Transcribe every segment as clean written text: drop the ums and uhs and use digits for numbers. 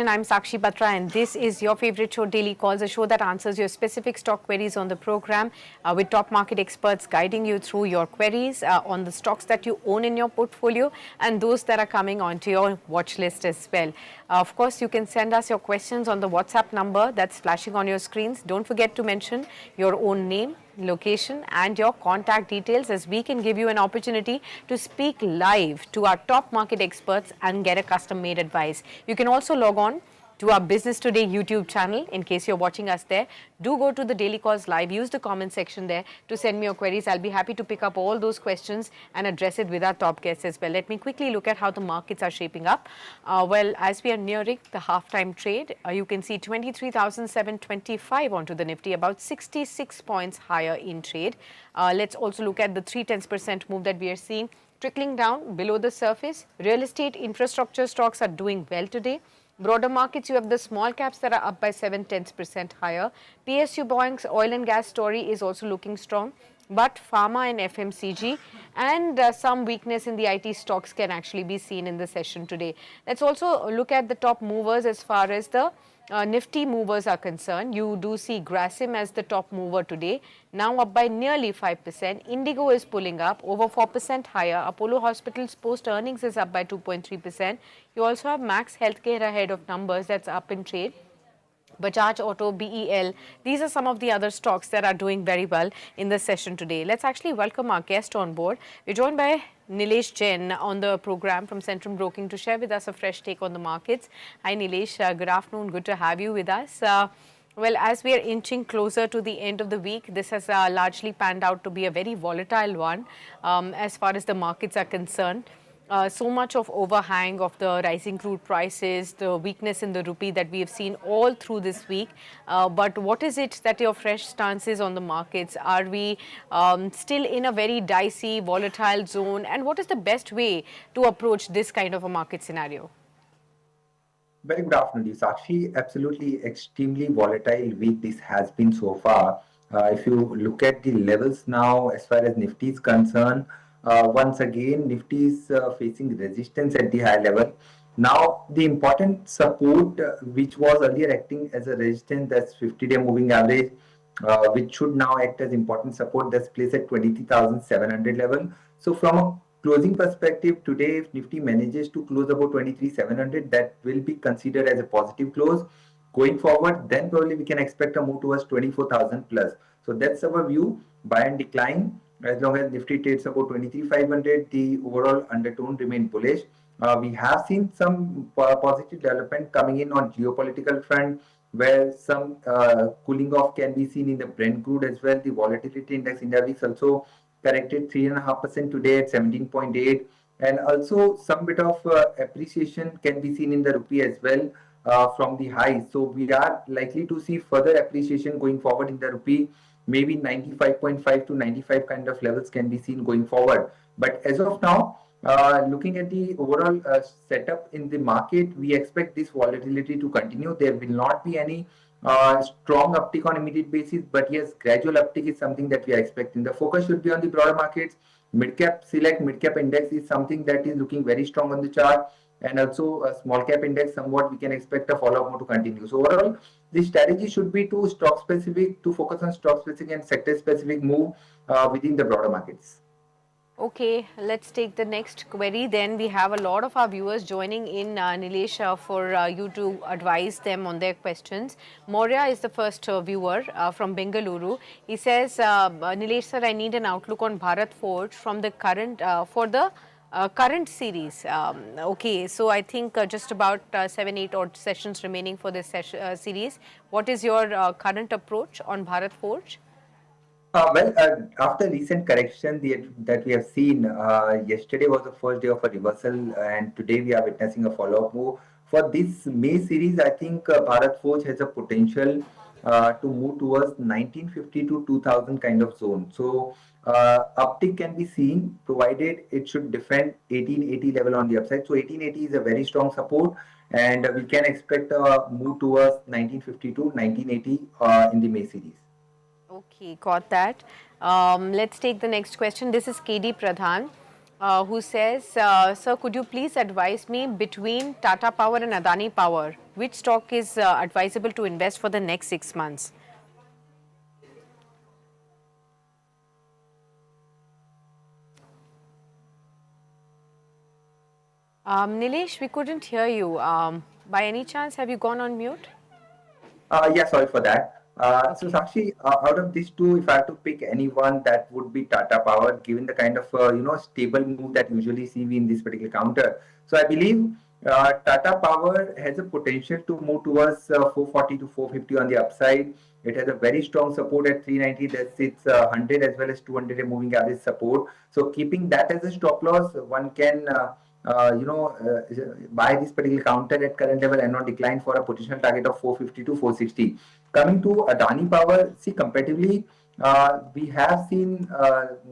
I'm Sakshi Batra and this is your favorite show, Daily Calls, a show that answers your specific stock queries on the program with top market experts guiding you through your queries on the stocks that you own in your portfolio and those that are coming onto your watch list as well. Of course, you can send us your questions on the WhatsApp number that's flashing on your screens. Don't forget to mention your own name, location and your contact details, as we can give you an opportunity to speak live to our top market experts and get a custom made advice. You can also log on to our Business Today YouTube channel in case you're watching us there. Do go to the Daily Calls Live, use the comment section there to send me your queries. I'll be happy to pick up all those questions and address it with our top guests as well. Let me quickly look at how the markets are shaping up. Well, as we are nearing the halftime trade, you can see 23,725 onto the Nifty, about 66 points higher in trade. Let's also look at the 0.3% move that we are seeing trickling down below the surface. Real estate infrastructure stocks are doing well today. Broader markets, you have the small caps that are up by 7-10% higher. PSU Boeing's oil and gas story is also looking strong, but pharma and FMCG and some weakness in the IT stocks can actually be seen in the session today. Let's also look at the top movers as far as the Nifty movers are concerned. You do see Grasim as the top mover today, now up by nearly 5%. Indigo is pulling up over 4% higher. Apollo Hospitals post earnings is up by 2.3%. You also have Max Healthcare ahead of numbers, that's up in trade. Bajaj Auto, BEL, these are some of the other stocks that are doing very well in the session today. Let's actually welcome our guest on board. We're joined by Nilesh Jain on the program from Centrum Broking to share with us a fresh take on the markets. Hi Nilesh, good afternoon, good to have you with us. Well, as we are inching closer to the end of the week, this has largely panned out to be a very volatile one as far as the markets are concerned. So much of overhang of the rising crude prices, the weakness in the rupee that we have seen all through this week. But what is it that your fresh stance is on the markets? Are we still in a very dicey, volatile zone? And what is the best way to approach this kind of a market scenario? Very good afternoon, Sakshi. Absolutely extremely volatile week this has been so far. If you look at the levels now, as far as Nifty is concerned, once again, Nifty is facing resistance at the high level. Now, the important support, which was earlier acting as a resistance, that's 50-day moving average, which should now act as important support, that's placed at 23,700 level. So, from a closing perspective, today, if Nifty manages to close about 23,700, that will be considered as a positive close. Going forward, then probably we can expect a move towards 24,000 plus. So, that's our view. Buy and decline. As long as Nifty trades about 23,500, the overall undertone remains bullish. We have seen some positive development coming in on geopolitical front, where some cooling off can be seen in the Brent crude as well. The volatility index India VIX also corrected 3.5% today at 17.8, and also some bit of appreciation can be seen in the rupee as well from the highs. So we are likely to see further appreciation going forward in the rupee. Maybe 95.5 to 95 kind of levels can be seen going forward. But as of now, looking at the overall setup in the market, we expect this volatility to continue. There will not be any strong uptick on immediate basis, but yes, gradual uptick is something that we are expecting. The focus should be on the broader markets. Mid-cap select, mid-cap index is something that is looking very strong on the chart, and also a small cap index, somewhat we can expect a follow-up more to continue. So overall, the strategy should be to stock specific, to focus on stock specific and sector specific move within the broader markets. Okay, let's take the next query. Then we have a lot of our viewers joining in, Nilesh, for you to advise them on their questions. Moria is the first viewer from Bengaluru. He says, Nilesh sir, I need an outlook on Bharat Forge from the current for the current series. Okay, so I think just about 7-8 odd sessions remaining for this series. What is your current approach on Bharat Forge? After recent correction that we have seen, yesterday was the first day of a reversal, and today we are witnessing a follow-up move. For this May series, I think Bharat Forge has a potential to move towards 1950 to 2000 kind of zone. So, uptick can be seen, provided it should defend 1880 level on the upside. So, 1880 is a very strong support, and we can expect a move towards 1950 to 1980 in the May series. Okay, got that. Let's take the next question. This is KD Pradhan, who says, sir, could you please advise me between Tata Power and Adani Power, which stock is advisable to invest for the next 6 months? Nilesh, we couldn't hear you. By any chance, have you gone on mute? Yeah, sorry for that. So Sakshi, out of these two, if I have to pick anyone, that would be Tata Power, given the kind of stable move that usually see we in this particular counter. So I believe Tata Power has a potential to move towards 440 to 450 on the upside. It has a very strong support at 390. That's its 100 as well as 200 moving average support. So keeping that as a stop loss, one can buy this particular counter at current level and not decline for a potential target of 450 to 460. Coming to Adani Power, see comparatively, we have seen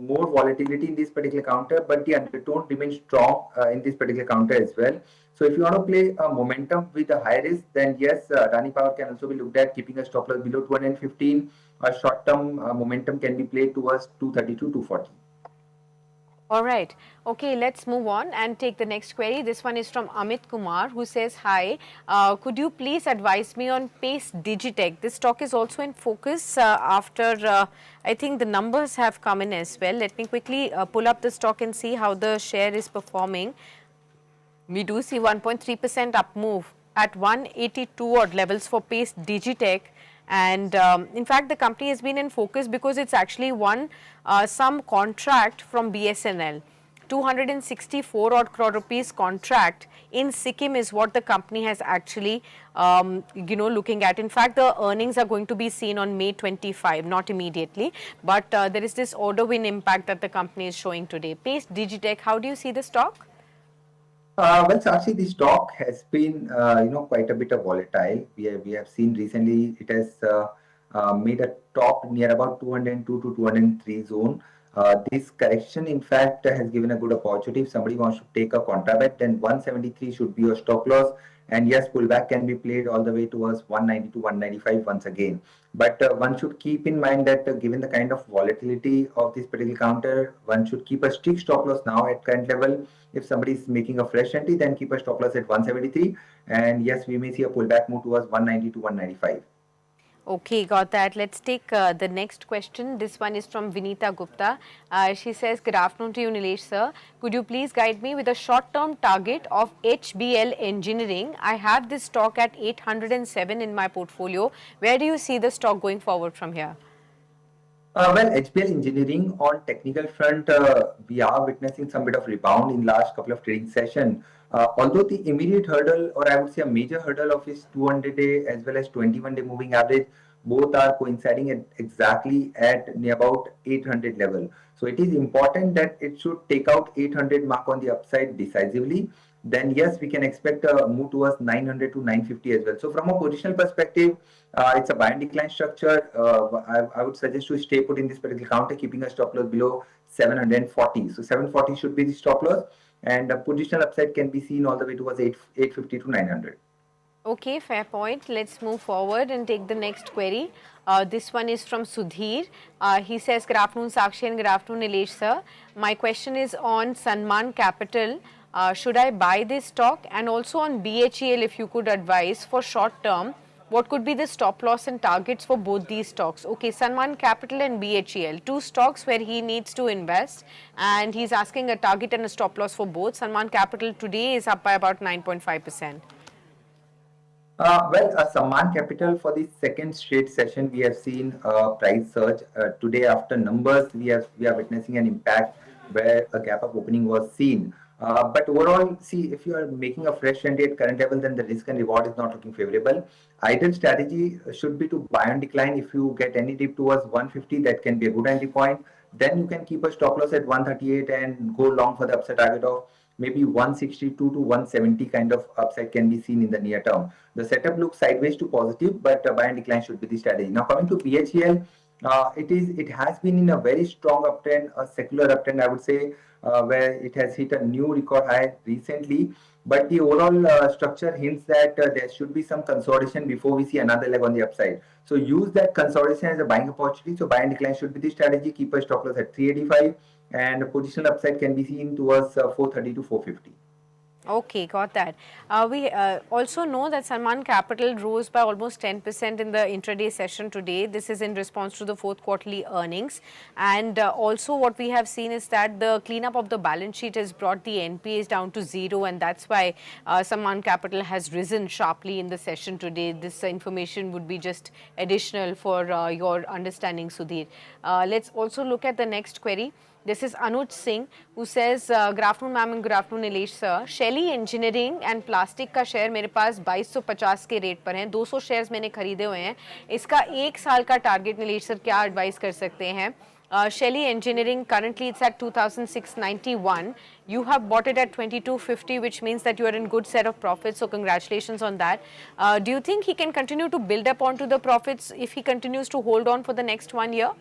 more volatility in this particular counter, but the undertone remains strong in this particular counter as well. So if you want to play a momentum with a high risk, then yes, Adani Power can also be looked at keeping a stop loss below 215. A short-term momentum can be played towards 230 to 240. All right. Okay, let's move on and take the next query. This one is from Amit Kumar, who says, hi, could you please advise me on Pace Digitech? This stock is also in focus after, I think the numbers have come in as well. Let me quickly pull up the stock and see how the share is performing. We do see 1.3% up move at 182 odd levels for Pace Digitech. And in fact, the company has been in focus because it's actually won some contract from BSNL. 264 odd crore rupees contract in Sikkim is what the company has actually, looking at. In fact, the earnings are going to be seen on May 25, not immediately. But there is this order win impact that the company is showing today. Pace Digitech, how do you see the stock? Well, Sakshi, the stock has been, quite a bit of volatile. We have seen recently it has made a top near about 202 to 203 zone. This correction, in fact, has given a good opportunity. If somebody wants to take a contra bet, then 173 should be your stop loss. And yes, pullback can be played all the way towards 190 to 195 once again. But one should keep in mind that given the kind of volatility of this particular counter, one should keep a strict stop loss now at current level. If somebody is making a fresh entry, then keep a stop loss at 173. And yes, we may see a pullback move towards 190 to 195. Okay, got that. Let's take the next question. This one is from Vinita Gupta. She says, good afternoon to you, Nilesh sir. Could you please guide me with a short-term target of HBL Engineering? I have this stock at 807 in my portfolio. Where do you see the stock going forward from here? Well, HBL Engineering on technical front, we are witnessing some bit of rebound in last couple of trading session. Although the immediate hurdle, or I would say a major hurdle of its 200-day as well as 21-day moving average, both are coinciding at exactly at near about 800 level. So it is important that it should take out 800 mark on the upside decisively. Then yes, we can expect a move towards 900 to 950 as well. So from a positional perspective, it's a buy and decline structure. I would suggest to stay put in this particular counter, keeping a stop loss below 740. So 740 should be the stop loss, and positional upside can be seen all the way towards 850 to 900. Okay, fair point. Let's move forward and take the next query. This one is from Sudhir. He says, good afternoon, Sakshi, and good afternoon, Nilesh sir. My question is on Sanman Capital. Should I buy this stock? And also on BHEL, if you could advise for short term, what could be the stop loss and targets for both these stocks? Okay, Sanman Capital and BHEL, two stocks where he needs to invest, and he's asking a target and a stop loss for both. Sanman Capital today is up by about 9.5%. Samman Capital for the second straight session, we have seen price surge. Today after numbers, we are witnessing an impact where a gap of opening was seen. But overall, see, if you are making a fresh entry at current level, then the risk and reward is not looking favorable. Ideal strategy should be to buy and decline. If you get any dip towards 150, that can be a good entry point. Then you can keep a stop loss at 138 and go long for the upside target of maybe 162 to 170 kind of upside can be seen in the near term. The setup looks sideways to positive, but buy and decline should be the strategy. Now coming to BHEL, it has been in a very strong uptrend, a secular uptrend, I would say, where it has hit a new record high recently. But the overall structure hints that there should be some consolidation before we see another leg on the upside. So use that consolidation as a buying opportunity. So buy and decline should be the strategy. Keep a stop loss at 385, and positional upside can be seen towards 430 to 450. Okay, got that. We also know that Salman Capital rose by almost 10% in the intraday session today. This is in response to the fourth quarterly earnings. And also what we have seen is that the cleanup of the balance sheet has brought the NPAs down to zero, and that's why Salman Capital has risen sharply in the session today. This information would be just additional for your understanding, Sudhir. Let's also look at the next query. This is Anuj Singh who says, good afternoon ma'am and good afternoon Nilesh sir. Shelly Engineering and Plastic का share मेरे पास 2250 के rate पर हैं. 200 shares मैंने खरीदे हुए हैं. इसका एक साल का टारगेट निलेश सर क्या एडवाइस कर सकते हैं? Shelly Engineering, currently it's at 2691. You have bought it at 2250, which means that you are in good set of profits. So congratulations on that. Do you think he can continue to build up onto the profits if he continues to hold on for the next 1 year?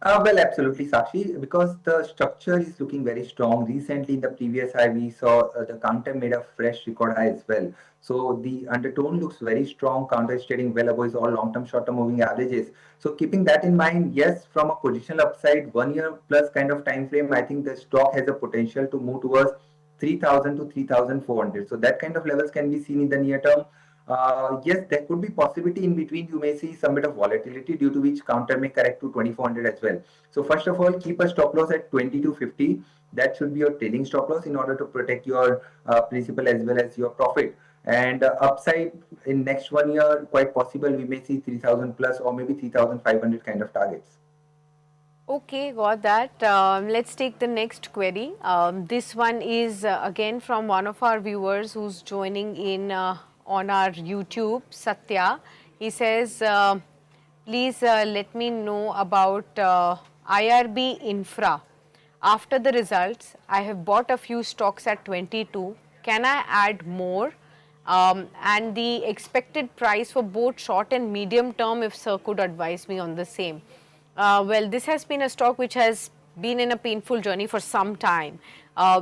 Well, absolutely, Sakshi, because the structure is looking very strong. Recently, in the previous high, we saw the counter made a fresh record high as well. So the undertone looks very strong. Counter is trading well above all long-term, short-term moving averages. So keeping that in mind, yes, from a positional upside, 1 year plus kind of time frame, I think the stock has a potential to move towards 3,000 to 3,400. So that kind of levels can be seen in the near term. Yes, there could be possibility in between. You may see some bit of volatility due to which counter may correct to 2400 as well. So first of all, keep a stop loss at 2250. That should be your trailing stop loss in order to protect your principal as well as your profit. And upside in next 1 year, quite possible we may see 3000 plus or maybe 3500 kind of targets. Okay, got that. Let's take the next query. This one is again from one of our viewers who's joining in on our YouTube, Satya. He says, please let me know about IRB Infra. After the results, I have bought a few stocks at 22. Can I add more? And the expected price for both short and medium term, if sir could advise me on the same. Well, this has been a stock which has been in a painful journey for some time.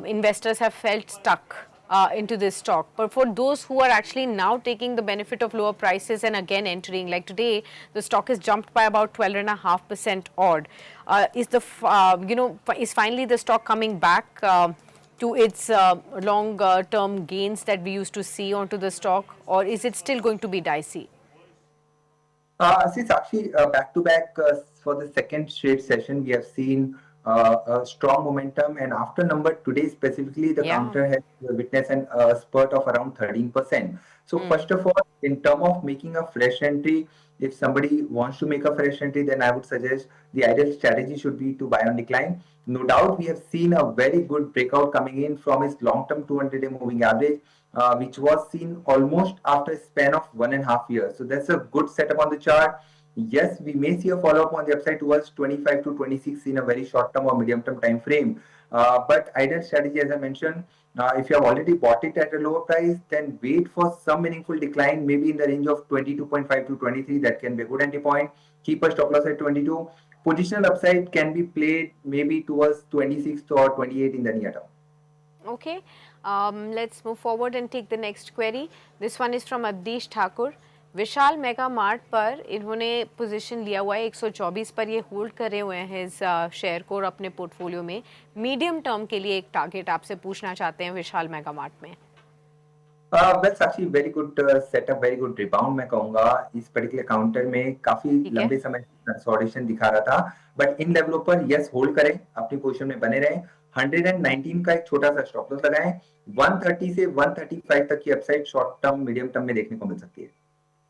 Investors have felt stuck into this stock. But for those who are actually now taking the benefit of lower prices and again entering, like today, the stock has jumped by about 12.5% odd. Is finally the stock coming back to its long-term gains that we used to see onto the stock, or is it still going to be dicey? See, Sakshi, back to back for the second straight session, we have seen a strong momentum, and after number today specifically, the counter has witnessed a spurt of around 13%. So first of all, in terms of making a fresh entry, if somebody wants to make a fresh entry, then I would suggest the ideal strategy should be to buy on decline. No doubt, we have seen a very good breakout coming in from its long-term 200-day moving average, which was seen almost after a span of 1.5 years. So that's a good setup on the chart. Yes, we may see a follow-up on the upside towards 25 to 26 in a very short-term or medium-term time frame. But ideal strategy, as I mentioned, if you have already bought it at a lower price, then wait for some meaningful decline, maybe in the range of 22.5 to 23. That can be a good entry point. Keep a stop loss at 22. Positional upside can be played maybe towards 26 or 28 in the near term. Okay, let's move forward and take the next query. This one is from Addish Thakur. Vishal mega mart पर इन्होंने position लिया हुआ है 124 पर, ये hold करे हुए हैं इस शेयर को और अपने पोर्टफोलियो में मीडियम टर्म के लिए एक टारगेट आपसे पूछना चाहते हैं विशाल मेगा मार्ट में. Well, Sakshi, very good setup, very good rebound मैं कहूँगा. इस पर्टिकुलर काउंटर में काफी लंबे समय कंसोलिडेशन दिखा रहा था, बट इन लेवलों पर यस होल्ड करें, अपनी पोजीशन में बने रहें. 119 का एक छोटा सा स्टॉप लॉस लगाएं. 130 से 135 तक की upside short term medium term में देखने को मिल सकती है.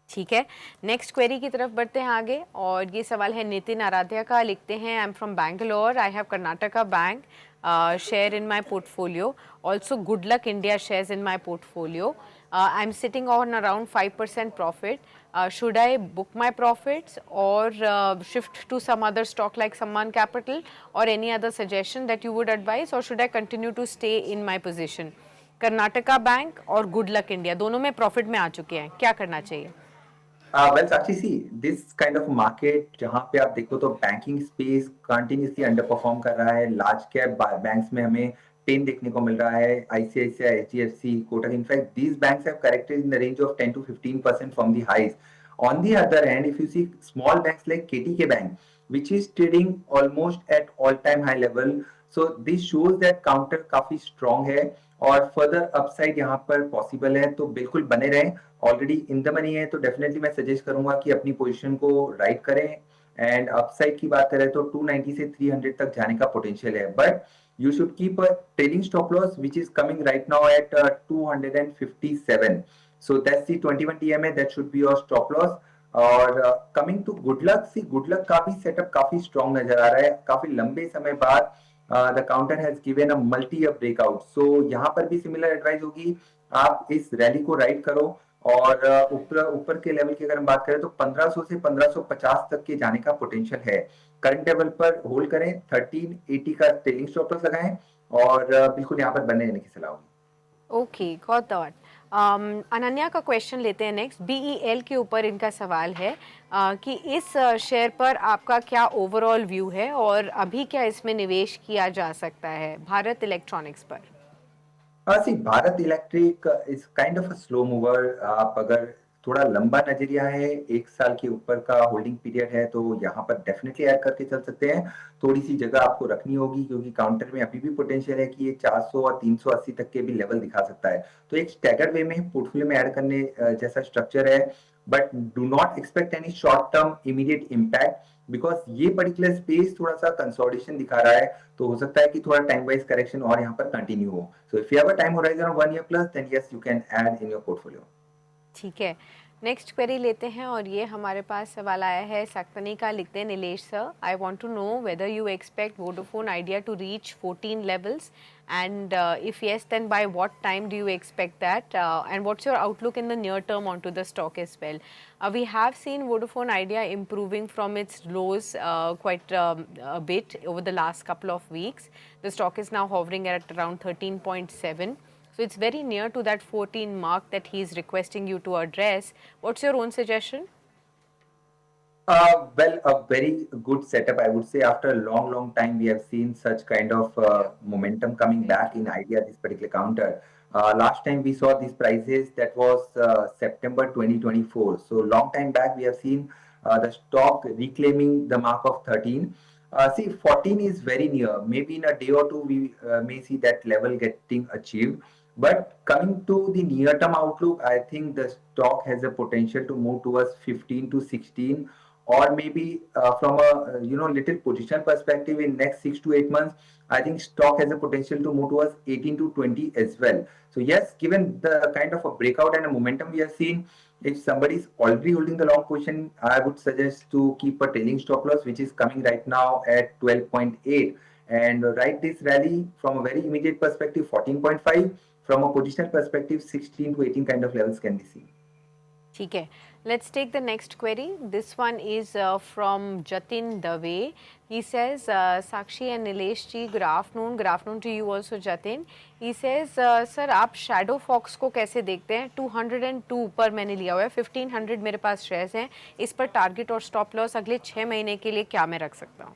ठीक है, नेक्स्ट क्वेरी की तरफ बढ़ते हैं आगे, और ये सवाल है नितिन आराध्या का. लिखते हैं, I am from Bangalore, I have Karnataka bank share in my portfolio, also Good Luck India shares in my portfolio. I'm sitting on around 5% profit. Should I book my profits or shift to some other stock like Sammaan Capital, or any other suggestion that you would advise, or should I continue to stay in my position? Karnataka bank और good luck India दोनों में profit में आ चुके हैं, क्या करना चाहिए? Well, actually, see, this kind of market जहाँ पे आप देखो तो बैंकिंग स्पेस कंटिन्यूसली अंडरपरफॉर्म कर रहा है. लार्ज कैप बैंक्स में हमें पेन देखने को मिल रहा है. ICICI, HDFC, Kotak, in fact these banks have corrected in the range of 10 to 15% from the highs. On the other hand, if you see small banks like KTK Bank, which is trading almost at all-time high level, so this shows that counter काफी strong है. और further upside यहाँ पर possible है, तो बिल्कुल बने रहें। ऑलरेडी इन द मनी है तो डेफिनेटली मैं सजेस्ट करूंगा कि अपनी पोजीशन को राइट करें। एंड अपसाइड की बात करें तो 290 से 300 तक जाने का पोटेंशियल है, but you should keep a trailing stop loss which is coming right now at 257. So that's the 21 TMA, that should be your stop loss. और coming to good luck, see good luck का भी setup काफी strong नजर आ रहा है। काफी लंबे समय बाद the counter has given a multi up breakout, so यहाँ पर भी सिमिलर एडवाइस होगी, आप इस रैली को राइड करो। और ऊपर ऊपर के लेवल की अगर हम बात करें तो 1500 से 1550 तक के जाने का पोटेंशियल है। करंट लेवल पर होल्ड करें, 1380 का ट्रेलिंग स्टॉप लॉस लगाएं और बिल्कुल यहाँ पर बने रहने की सलाह होगी। Okay, got that. अनन्या का क्वेश्चन लेते हैं नेक्स्ट। बीईएल के ऊपर इनका सवाल है कि इस शेयर पर आपका क्या ओवरऑल व्यू है और अभी क्या इसमें निवेश किया जा सकता है भारत इलेक्ट्रॉनिक्स पर? See Bharat electric is kind of a slow mover. आप अगर थोड़ा लंबा नजरिया है, 1 साल के ऊपर का होल्डिंग पीरियड है, तो यहाँ पर डेफिनेटली ऐड करके चल सकते हैं। थोड़ी सी जगह आपको रखनी होगी क्योंकि काउंटर में अभी भी पोटेंशियल है कि ये 400 और 380 तक के भी लेवल दिखा सकता है। तो एक स्टैगर्ड वे में पोर्टफोलियो में ऐड करने जैसा स्ट्रक्चर है, but do not expect any short term immediate impact, because ये पर्टिकुलर स्पेस थोड़ा सा कंसोलिडेशन दिखा रहा है, तो हो सकता है कि थोड़ा टाइम वाइज करेक्शन और यहाँ पर कंटिन्यू हो। So if you have a time horizon of 1 year plus, then yes you can add in your portfolio. ठीक है, नेक्स्ट क्वेरी लेते हैं और ये हमारे पास सवाल आया है सक्तनी का। लिखते हैं Nilesh sir, I want to know whether you expect Vodafone Idea to reach 14 levels and if yes then by what time do you expect that and what's your outlook in the near term onto the stock as well? We have seen Vodafone Idea improving from its lows quite a bit over the last couple of weeks. The stock is now hovering at around 13.7. So it's very near to that 14 mark that he is requesting you to address. What's your own suggestion? Well, a very good setup, I would say. After a long, long time, we have seen such kind of momentum coming back in Idea, this particular counter. Last time we saw these prices, that was September 2024. So long time back, we have seen the stock reclaiming the mark of 13. See, 14 is very near. Maybe in a day or two, we may see that level getting achieved. But coming to the near-term outlook, I think the stock has a potential to move towards 15 to 16, or maybe from a little position perspective in next 6 to 8 months, I think stock has a potential to move towards 18 to 20 as well. So yes, given the kind of a breakout and a momentum we have seen, if somebody is already holding the long position, I would suggest to keep a trailing stop loss, which is coming right now at 12.8, and ride this rally from a very immediate perspective 14.5. From a positional perspective, 16 to 18 kind of levels can be seen. ठीक है, let's take the next query. This one is from Jatin Dave. He says, Sakshi and Nilesh ji, good afternoon. Good afternoon to you also, Jatin. He says, sir, आप Shadow Fox को कैसे देखते हैं? 202 पर मैंने लिया हुआ है, 1500 मेरे पास शेयर्स हैं। इस पर टारगेट और स्टॉप लॉस अगले 6 महीने के लिए क्या मैं रख सकता हूँ?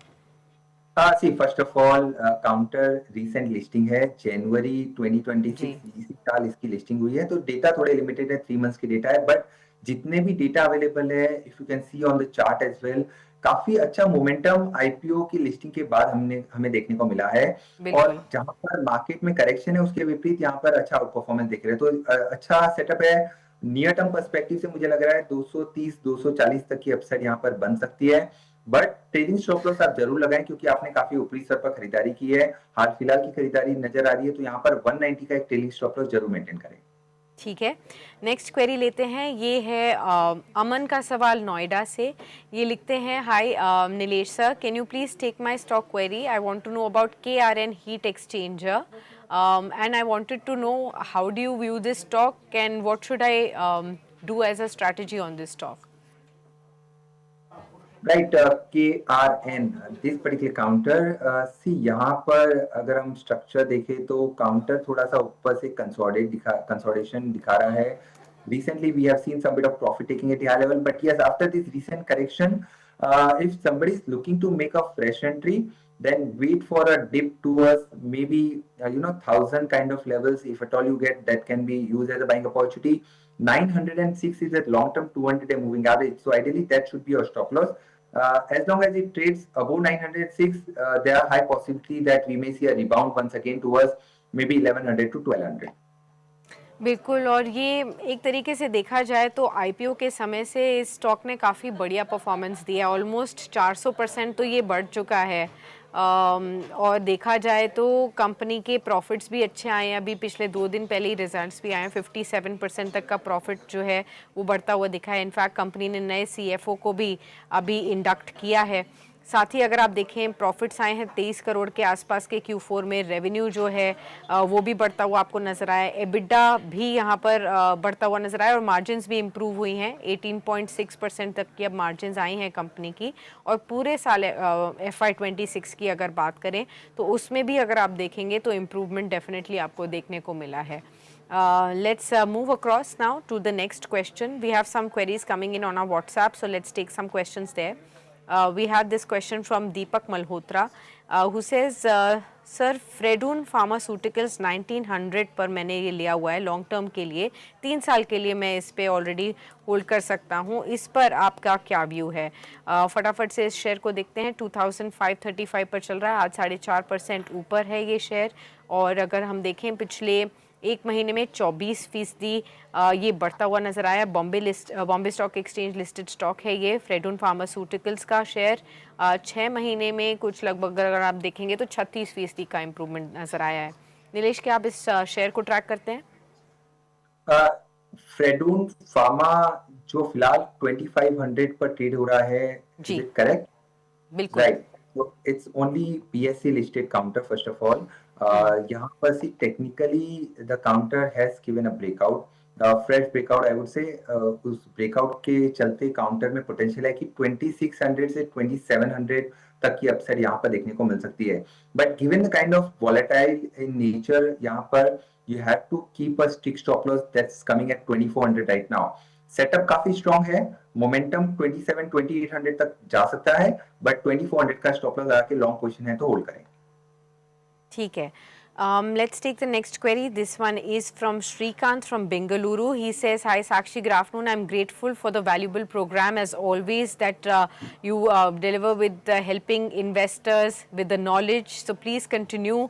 See first of all, counter recent listing है, जनवरी 2026 इसी साल इसकी लिस्टिंग हुई है, तो डेटा थोड़े लिमिटेड है, 3 months की डेटा है, बट जितने भी डेटा अवेलेबल है, if you can see on the chart as well, काफी अच्छा मोमेंटम आईपीओ की लिस्टिंग के बाद हमें देखने को मिला है। और जहां पर मार्केट में करेक्शन है, उसके विपरीत यहाँ पर अच्छा आउट परफॉर्मेंस दिख रहा है, तो अच्छा सेटअप है। नियर टर्म पर्सपेक्टिव से मुझे लग रहा है 230 240 तक की अपसाइड यहाँ पर बन सकती है, बट ट्रेडिंग स्टॉप लॉस आप जरूर लगाएं क्योंकि आपने काफी ऊपरी स्तर पर खरीदारी की है, हाल फिलहाल की खरीदारी नजर आ रही है, तो यहाँ पर 190 का एक ट्रेडिंग स्टॉप लॉस जरूर मेंटेन करें। ठीक है, नेक्स्ट क्वेरी लेते हैं। ये है अमन का सवाल नोएडा से। ये लिखते हैं, hi Nilesh sir, can you please take my stock query? I want to know about KRN heat exchanger and I wanted to know how do you view this stock and what should I do as a strategy on this stock? Right, KRN this particular counter, see यहाँ पर अगर हम structure देखें तो counter थोड़ा सा ऊपर से कंसोलिडेशन दिखा रहा है। Recently we have seen some bit of profit taking at the high level, but yes, after this recent correction, if somebody is looking to make a fresh entry, then wait for a dip towards maybe 1000 kind of levels. If at all you get, that can be used as a buying opportunity. 906 is at long term 200-day moving average, so ideally that should be your stop loss. As long as it trades above 906, there are high possibility that we may see a rebound once again towards maybe 1100 to 1200. बिल्कुल, और ये एक तरीके से देखा जाए तो IPO के समय से इस स्टॉक ने काफ़ी बढ़िया परफॉर्मेंस दिया, ऑलमोस्ट 400% तो ये बढ़ चुका है। और देखा जाए तो कंपनी के प्रॉफिट्स भी अच्छे आए हैं, अभी पिछले 2 दिन पहले ही रिजल्ट्स भी आए हैं, 57% तक का प्रॉफिट जो है वो बढ़ता हुआ दिखा है। इनफैक्ट कंपनी ने नए सीएफओ को भी अभी इंडक्ट किया है। साथ ही अगर आप देखें प्रॉफिट्स आए हैं 23 करोड़ के आसपास के Q4 में, रेवेन्यू जो है वो भी बढ़ता हुआ आपको नजर आया, एबिडा भी यहाँ पर बढ़ता हुआ नजर आया और मार्जिन्स भी इम्प्रूव हुई हैं, 18.6% तक की अब मार्जिन्स आई हैं कंपनी की। और पूरे साल FY26 की अगर बात करें तो उसमें भी अगर आप देखेंगे तो इम्प्रूवमेंट डेफिनेटली आपको देखने को मिला है। Let's move across now to the next question. We have some queries coming in on our WhatsApp, so let's take some questions there. We have this question from Deepak Malhotra, who says, Sir, Fredun Pharmaceuticals 1900 पर मैंने ये लिया हुआ है long term के लिए, 3 साल के लिए मैं इस पे ऑलरेडी होल्ड कर सकता हूँ, इस पर आपका क्या व्यू है? फटाफट से इस शेयर को देखते हैं। 2535 पर चल रहा है, आज 4.5% ऊपर है ये शेयर। और अगर हम देखें पिछले एक महीने में 24% ये बढ़ता हुआ नजर आया। Bombay stock exchange listed stock है ये, फ्रेडून फार्मास्यूटिकल्स का शेयर। 6 महीने में कुछ लगभग अगर आप देखेंगे तो 36% का इम्प्रूवमेंट नजर आया है। नीलेश, क्या आप इस शेयर को ट्रैक करते हैं? फ्रेडून फार्मा जो फिलहाल 2500 पर ट्रेड हो रहा है, जी, इज इट करेक्ट? बिल्कुल। Right, so it's only PSE listed counter first of all. यहाँ पर see technically the counter has given a breakout, fresh breakout I would say. उस ब्रेकआउट के चलते काउंटर में पोटेंशियल है कि 2600 से 2700 तक की अपसाइड यहाँ पर देखने को मिल सकती है। But given the kind of volatile in nature, यहाँ पर you have to keep a strict stop loss that's coming at 2400 right now. Setup काफी स्ट्रॉन्ग है, मोमेंटम 27 2800 तक जा सकता है, बट 2400 का स्टॉप लॉस लगा के लॉन्ग पोजीशन है तो होल्ड करें। ठीक है। Let's take the next query. This one is from Shrikant from Bengaluru. He says, Hi Sakshi, good afternoon. I'm grateful for the valuable program as always that you deliver with helping investors with the knowledge. So please continue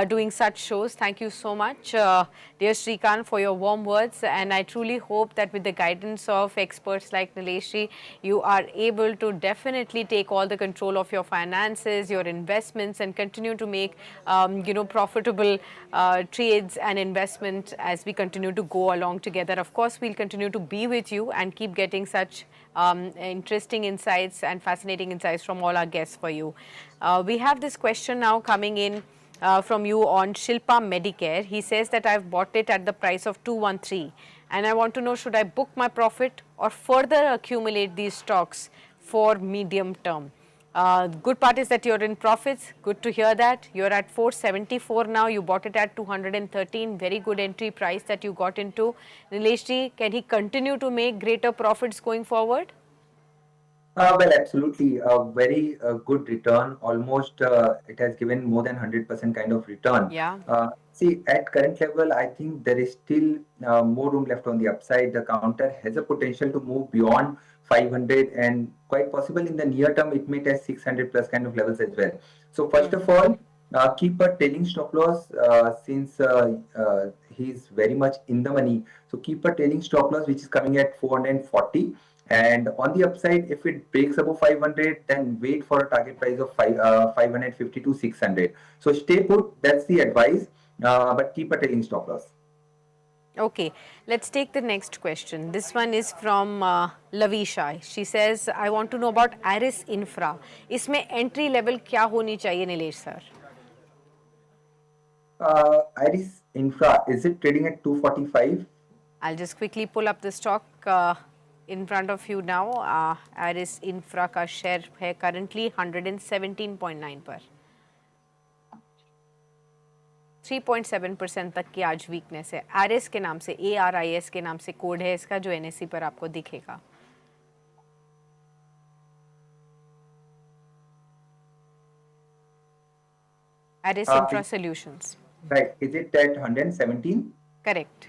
doing such shows. Thank you so much, dear Shrikant, for your warm words. And I truly hope that with the guidance of experts like Nilesh, you are able to definitely take all the control of your finances, your investments, and continue to make profitable trades and investment as we continue to go along together. Of course, we'll continue to be with you and keep getting such interesting insights and fascinating insights from all our guests for you. We have this question now coming in from you on Shilpa Medicare. He says that I've bought it at the price of 213 and I want to know, should I book my profit or further accumulate these stocks for medium term? Good part is that you're in profits. Good to hear that. You're at 474 now. You bought it at 213. Very good entry price that you got into. Nilesh ji, can he continue to make greater profits going forward? Well, absolutely. A very good return. Almost it has given more than 100% kind of return. Yeah. See, at current level, I think there is still more room left on the upside. The counter has a potential to move beyond 500 and quite possible in the near term, it may test 600 plus kind of levels as well. So first of all, keep a trailing stop loss since he's very much in the money. So keep a trailing stop loss which is coming at 440. And on the upside, if it breaks above 500, then wait for a target price of 550 to 600. So stay put, that's the advice, but keep a trailing stop loss. Okay, let's take the next question. This one is from Lavisha. She says, I want to know about Aris Infra. इसमें entry level क्या होनी चाहिए Nilesh sir? Aris Infra, is it trading at 245? I'll just quickly pull up the stock in front of you now. Aris Infra का share है currently 117.9 पर, 3.7% तक की आज वीकनेस है। आरएस के नाम से, ARIS के नाम से कोड है इसका, जो NSE पर आपको दिखेगा। Aris Infra Solutions. Right. Is it at 117? Correct.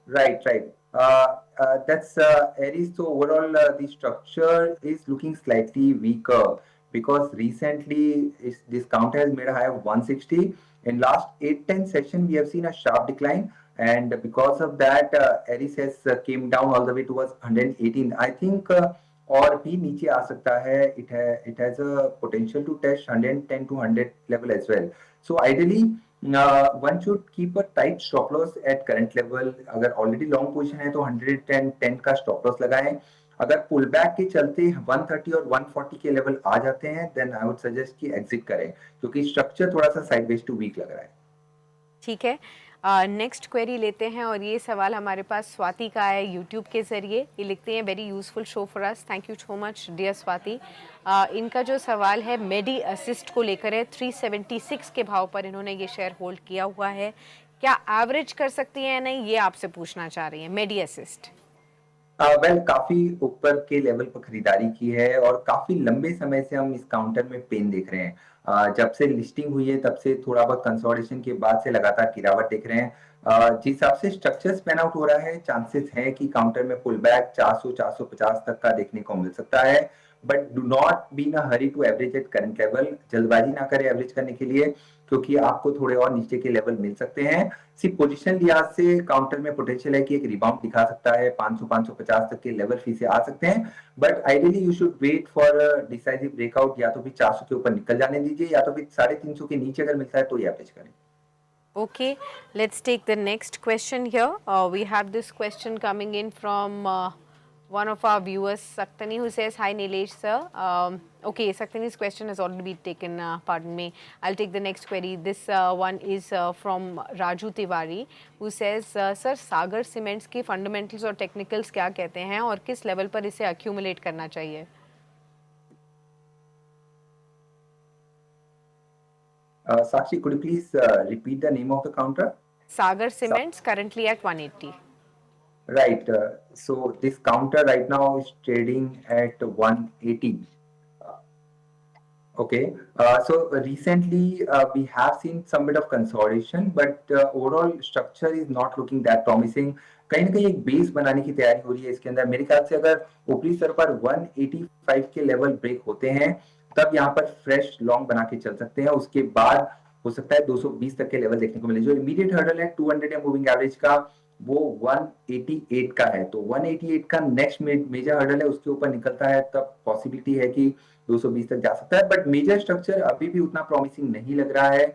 Right. That's Aris. So overall, the structure is looking slightly weaker. because recently this counter has made a high of 160. In last 8-10 session, we have seen a sharp decline, and because of that, Eris has came down all the way towards 118. I think और भी नीचे आ सकता है. It has a potential to test 110 to 100 level as well. So ideally, one should keep a tight stop loss at current level. अगर already long position है तो 110 का stop loss लगाएं. अगर पुल बैक के चलते 130 और 140 के लेवल आ जाते हैं, देन आई वुड सजेस्ट कि एग्जिट करें, क्योंकि स्ट्रक्चर थोड़ा सा साइडवेज टू वीक लग रहा है. ठीक है, नेक्स्ट क्वेरी लेते हैं और ये सवाल हमारे पास स्वाति का है यूट्यूब के ज़रिए. ये लिखते हैं very useful show for us, thank you so much dear Swati. इनका जो सवाल है मेडी असिस्ट को लेकर है. 376 के भाव पर इन्होंने ये शेयर होल्ड किया हुआ है. क्या एवरेज कर सकती है या नहीं, ये आपसे पूछना चाह रही हैं. मेडी असिस्ट वेल काफी ऊपर के लेवल पर खरीदारी की है और काफी लंबे समय से हम इस काउंटर में पेन देख रहे हैं. जब से लिस्टिंग हुई है तब से थोड़ा बहुत कंसोलिडेशन के बाद से लगातार गिरावट देख रहे हैं. जिस हिसाब से स्ट्रक्चर स्पैन आउट हो रहा है, चांसेस है कि काउंटर में पुल बैक 400-450 तक का देखने को मिल सकता है. But do not be in a hurry to average at current level. जल्दबाजी ना करें एवरेज करने के लिए, क्योंकि आपको थोड़े और नीचे के लेवल मिल सकते हैं. सिर्फ पोजीशन लिहाज से काउंटर में पोटेंशियल है कि एक रिबाउंड दिखा सकता है. 500-550 तक के लेवल फिर से आ सकते हैं. But ideally you should wait for decisive breakout. या तो फिर 400 के ऊपर निकल जाने दीजिए, या तो फिर 350 के नीचे अगर मिलता है तो ये एवरेज करें. Okay, let's take the next question here. We have this question coming in from one of our viewers, Saktani, who says, hi Nilesh sir. Okay, Saktani's question has already been taken, pardon me. I'll take the next query. This one is from Raju Tiwari, who says, sir, Sagar Cements की fundamentals और technicals क्या कहते हैं और किस level पर इसे accumulate करना चाहिए? Sakshi, could you please repeat the name of the counter? Sagar Cements, currently at 180. Right. So this counter right now is trading at 180. Okay. So recently we have seen some bit of consolidation, but overall structure is not looking that promising. कहीं ना कहीं एक base बनाने की तैयारी हो रही है इसके अंदर. मेरे ख्याल से अगर ऊपरी स्तर पर 185 के लेवल ब्रेक होते हैं, तब यहाँ पर फ्रेश लॉन्ग बना के चल सकते हैं. उसके बाद हो सकता है 220 तक के लेवल देखने को मिले. जो इमीडिएट हर्डल है 200 या मूविंग एवरेज का, वो 188 का है. तो 188 का नेक्स्ट मेजर हर्डल है, उसके ऊपर निकलता है तब पॉसिबिलिटी है कि 220 तक जा सकता है. बट मेजर स्ट्रक्चर अभी भी उतना प्रॉमिसिंग नहीं लग रहा है.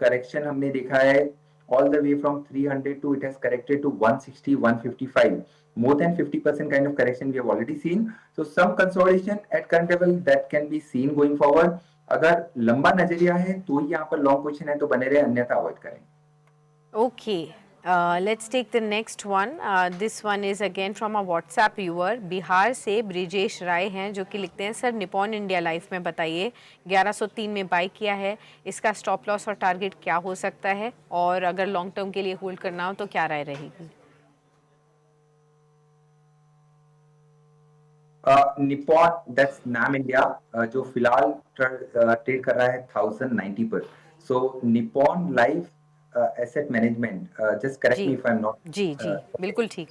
करेक्शन हमने देखा है all the way from 300 to it has corrected to 160, 155. More than 50% kind of correction we have already seen. So some consolidation at current level that can be seen going forward. अगर लंबा नजरिया है तो यहाँ पर लॉन्ग पोजीशन है तो बने रहे, अन्यथा अवॉइड करें. Okay. Let's take the next one. This one is again from a WhatsApp viewer. Bihar से ब्रिजेश राय हैं, जो कि लिखते हैं, सर निपॉन इंडिया लाइफ में बताइए, 1103 में बाई किया है, इसका स्टॉप लॉस और टारगेट क्या हो सकता है, और अगर लॉन्ग टर्म के लिए होल्ड करना हो तो क्या राय रहेगी? निपॉन दैट्स नाम इंडिया, जो फिलहाल ट्रेड कर रहा है 1090 पर. So Nippon Life asset management, just correct me if I am not. जी जी बिल्कुल ठीक.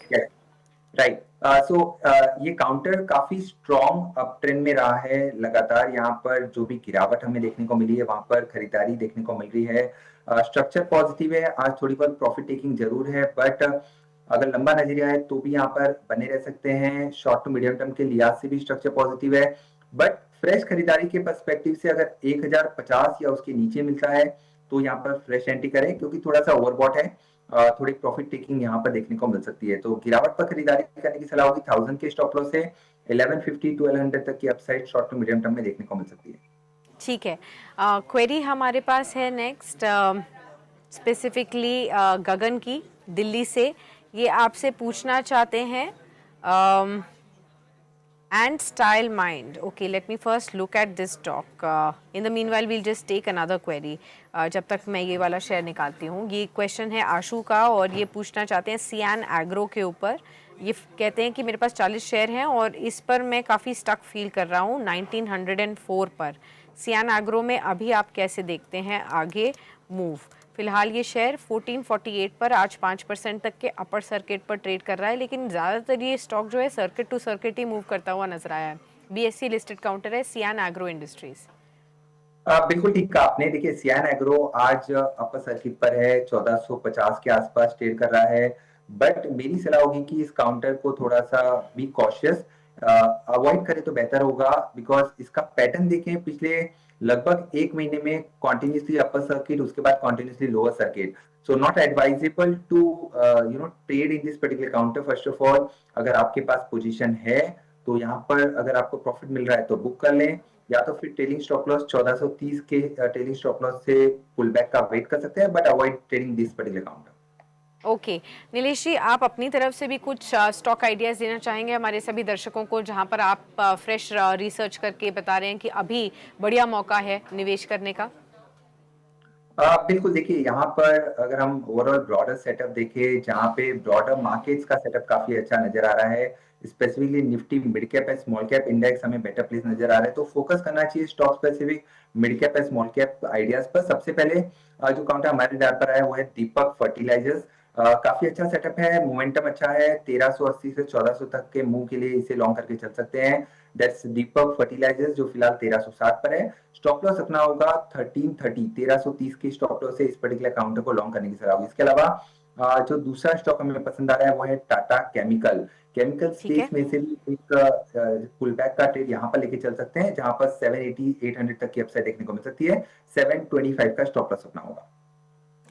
राइट. सो ये काउंटर काफी स्ट्रॉन्ग अप ट्रेंड में रहा है लगातार. यहाँ पर जो भी गिरावट हमें देखने को मिली है, वहां पर खरीदारी देखने को मिल रही है. स्ट्रक्चर पॉजिटिव है. आज थोड़ी बहुत प्रॉफिट टेकिंग जरूर है, बट अगर लंबा नजरिया है तो भी यहाँ पर बने रह सकते हैं. शॉर्ट टू मीडियम टर्म के लिहाज से भी स्ट्रक्चर पॉजिटिव है, बट फ्रेश खरीदारी के पर्सपेक्टिव से अगर 1050 या उसके नीचे मिलता है तो यहाँ पर फ्रेश एंट्री करें, क्योंकि थोड़ा सा ओवरबॉट है. थोड़ी प्रॉफिट टेकिंग यहाँ पर देखने को मिल सकती है. तो गिरावट पर खरीदारी करने की सलाह होगी. 1000 के स्टॉप लॉस से 1150 1200 तक की upside short to medium term में देखने को मिल सकती है. ठीक है. क्वेरी हमारे पास है नेक्स्ट, स्पेसिफिकली गगन की, दिल्ली से. ये आपसे पूछना चाहते हैं, and style mind. Okay, let me first look at this stock. In the meanwhile, we'll just take another query. जब तक मैं ये वाला शेयर निकालती हूँ. ये क्वेश्चन है आशु का, और ये पूछना चाहते हैं सियान एग्रो के ऊपर. ये कहते हैं कि मेरे पास 40 शेयर हैं और इस पर मैं काफ़ी स्टक फील कर रहा हूँ 1904 पर. सियान एग्रो में अभी आप कैसे देखते हैं आगे मूव? फिलहाल ये शेयर 1448 पर आज 5% तक के अपर सर्किट पर ट्रेड कर रहा है, लेकिन ज़्यादातर ये स्टॉक जो है सर्किट टू सर्किट ही मूव करता हुआ नजर आया है. BSE लिस्टेड काउंटर है सियान एग्रो इंडस्ट्रीज. बिल्कुल ठीक कहा आपने। देखिए सियान एग्रो आज अपर सर्किट पर है, 1450 के आसपास ट्रेड कर रहा है। बट मेरी सलाह होगी कि इस काउंटर को थोड़ा-सा बी कॉशियस, अवॉइड करें तो बेहतर होगा, बिकॉज़ इसका पैटर्न देखें पिछले लगभग 1 महीने में कंटीन्यूअसली अपर सर्किट, उसके बाद continuously lower circuit. So not advisable to trade in this particular counter. First of all, अगर आपके पास पोजीशन है, तो यहाँ पर अगर आपको प्रॉफिट मिल रहा है तो बुक कर लें, या तो फिर ट्रेलिंग स्टॉप लॉस 1430 के ट्रेलिंग स्टॉप लॉस से पुल बैक का वेट कर सकते हैं, but avoid trading this particular counter. Okay Nilesh ji, आप अपनी तरफ से भी कुछ स्टॉक आइडियाज़ देना चाहेंगे हमारे सभी दर्शकों को, जहां पर आप फ्रेश रिसर्च करके बता रहे हैं कि अभी बढ़िया मौका है निवेश करने का? बिल्कुल, देखिए यहाँ पर अगर हम ओवरऑल ब्रॉडर सेटअप देखें, जहाँ पे ब्रॉडर मार्केट्स का सेटअप काफ़ी अच्छा नज़र आ रहा है, specifically Nifty mid cap and small cap index हमें बेटर प्लेस नज़र आ रहा है, तो फोकस करना चाहिए stock specific mid cap and small cap ideas पर। सबसे पहले जो काउंटर हमारे रडार पर है वो है दीपक फर्टिलाइजर्स। काफ़ी अच्छा सेटअप है, मोमेंटम अच्छा है, 1380 से 1400 तक के मूव के लिए इसे लॉन्ग करके चल सकते हैं। दैट्स दीपक फर्टिलाइजर्स, जो फिलहाल 1360 पर है। स्टॉप लॉस अपना होगा 1330, 1330 की स्टॉप लॉस से इस पर्टिकुलर काउंटर को लॉन्ग करने की सलाह होगी। इसके अलावा जो दूसरा स्टॉक हमें पसंद आ रहा है वो है टाटा केमिकल। केमिकल ठीक स्पेस है। में से भी एक पुल बैक का ट्रेड यहाँ पर लेके चल सकते हैं, जहां पर 780 800 तक की अपसाइड देखने को मिल सकती है। 725 का स्टॉप लॉस अपना होगा।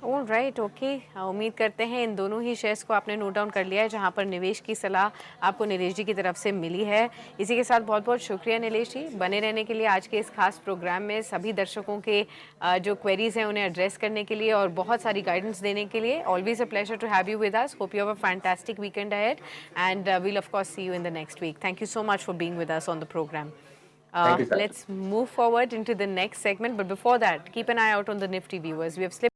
All right, okay. उम्मीद करते हैं इन दोनों ही शेयर्स को आपने नोट डाउन कर लिया है, जहां पर निवेश की सलाह आपको नीलेश जी की तरफ से मिली है। इसी के साथ बहुत बहुत शुक्रिया नीलेश जी, बने रहने के लिए आज के इस खास प्रोग्राम में, सभी दर्शकों के जो क्वेरीज हैं उन्हें एड्रेस करने के लिए और बहुत सारी गाइडेंस देने के लिए। Always a pleasure to have you with us. Hope you have a fantastic weekend ahead and we'll of course see you in the next week. Thank you so much for being with us on the program. Thank you sir. Let's move forward into the next segment, but before that, keep an eye out on the Nifty viewers. We have slipped